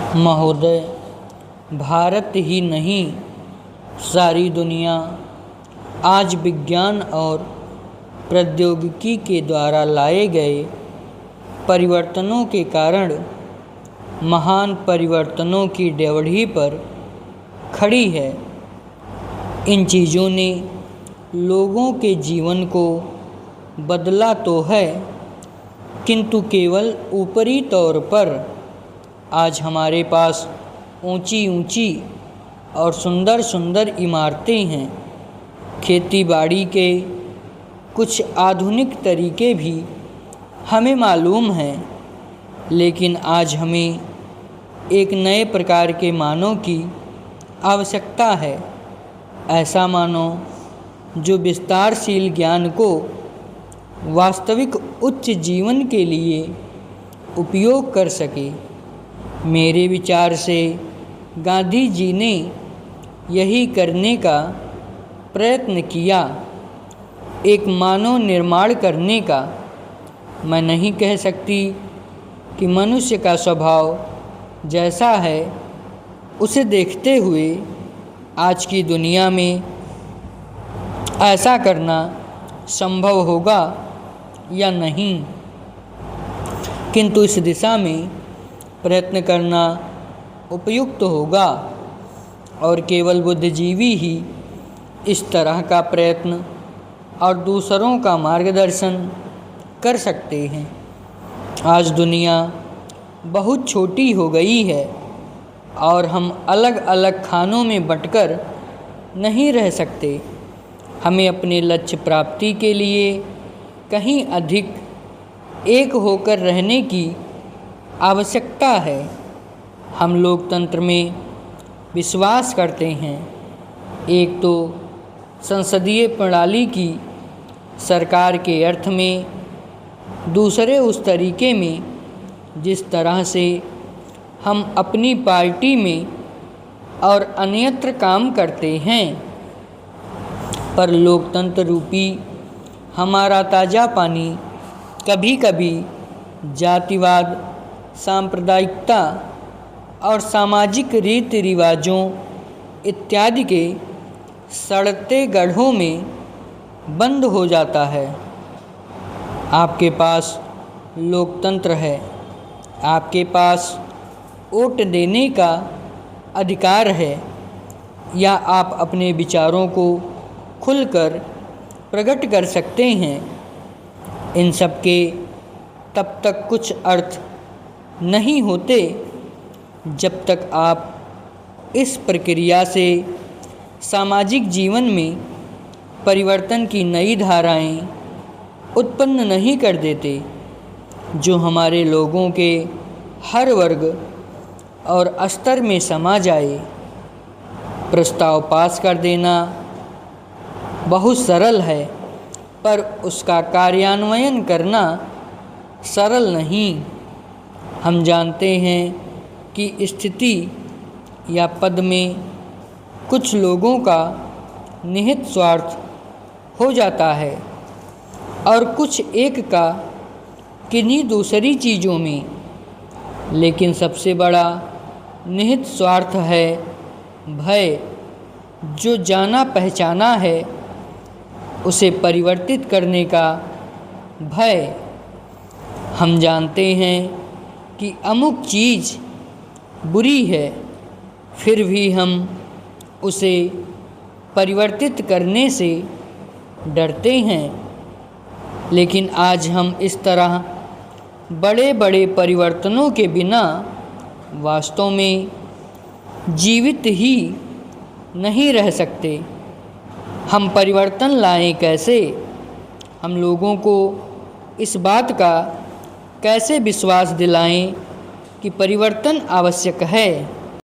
महोदय, भारत ही नहीं सारी दुनिया आज विज्ञान और प्रौद्योगिकी के द्वारा लाए गए परिवर्तनों के कारण महान परिवर्तनों की ड्योढ़ी पर खड़ी है। इन चीज़ों ने लोगों के जीवन को बदला तो है, किंतु केवल ऊपरी तौर पर। आज हमारे पास ऊंची ऊंची और सुंदर सुंदर इमारतें हैं। खेती बाड़ी के कुछ आधुनिक तरीके भी हमें मालूम हैं, लेकिन आज हमें एक नए प्रकार के मानव की आवश्यकता है। ऐसा मानव जो विस्तारशील ज्ञान को वास्तविक उच्च जीवन के लिए उपयोग कर सके। मेरे विचार से गांधी जी ने यही करने का प्रयत्न किया, एक मानव निर्माण करने का। मैं नहीं कह सकती कि मनुष्य का स्वभाव जैसा है उसे देखते हुए आज की दुनिया में ऐसा करना संभव होगा या नहीं, किंतु इस दिशा में प्रयत्न करना उपयुक्त होगा और केवल बुद्धिजीवी ही इस तरह का प्रयत्न और दूसरों का मार्गदर्शन कर सकते हैं। आज दुनिया बहुत छोटी हो गई है और हम अलग अलग खानों में बंटकर नहीं रह सकते। हमें अपने लक्ष्य प्राप्ति के लिए कहीं अधिक एक होकर रहने की आवश्यकता है। हम लोकतंत्र में विश्वास करते हैं। एक तो संसदीय प्रणाली की सरकार के अर्थ में, दूसरे उस तरीके में जिस तरह से हम अपनी पार्टी में और अन्यत्र काम करते हैं। पर लोकतंत्र रूपी हमारा ताज़ा पानी कभी कभी जातिवाद, सांप्रदायिकता और सामाजिक रीति रिवाजों इत्यादि के सड़ते गड्ढों में बंद हो जाता है। आपके पास लोकतंत्र है, आपके पास वोट देने का अधिकार है, या आप अपने विचारों को खुलकर प्रकट कर सकते हैं। इन सब के तब तक कुछ अर्थ नहीं होते जब तक आप इस प्रक्रिया से सामाजिक जीवन में परिवर्तन की नई धाराएं उत्पन्न नहीं कर देते, जो हमारे लोगों के हर वर्ग और स्तर में समा जाए। प्रस्ताव पास कर देना बहुत सरल है, पर उसका कार्यान्वयन करना सरल नहीं। हम जानते हैं कि स्थिति या पद में कुछ लोगों का निहित स्वार्थ हो जाता है और कुछ एक का किन्हीं दूसरी चीज़ों में, लेकिन सबसे बड़ा निहित स्वार्थ है भय। जो जाना पहचाना है उसे परिवर्तित करने का भय। हम जानते हैं कि अमुक चीज़ बुरी है, फिर भी हम उसे परिवर्तित करने से डरते हैं। लेकिन आज हम इस तरह बड़े बड़े परिवर्तनों के बिना वास्तव में जीवित ही नहीं रह सकते। हम परिवर्तन लाएं कैसे? हम लोगों को इस बात का कैसे विश्वास दिलाएं कि परिवर्तन आवश्यक है?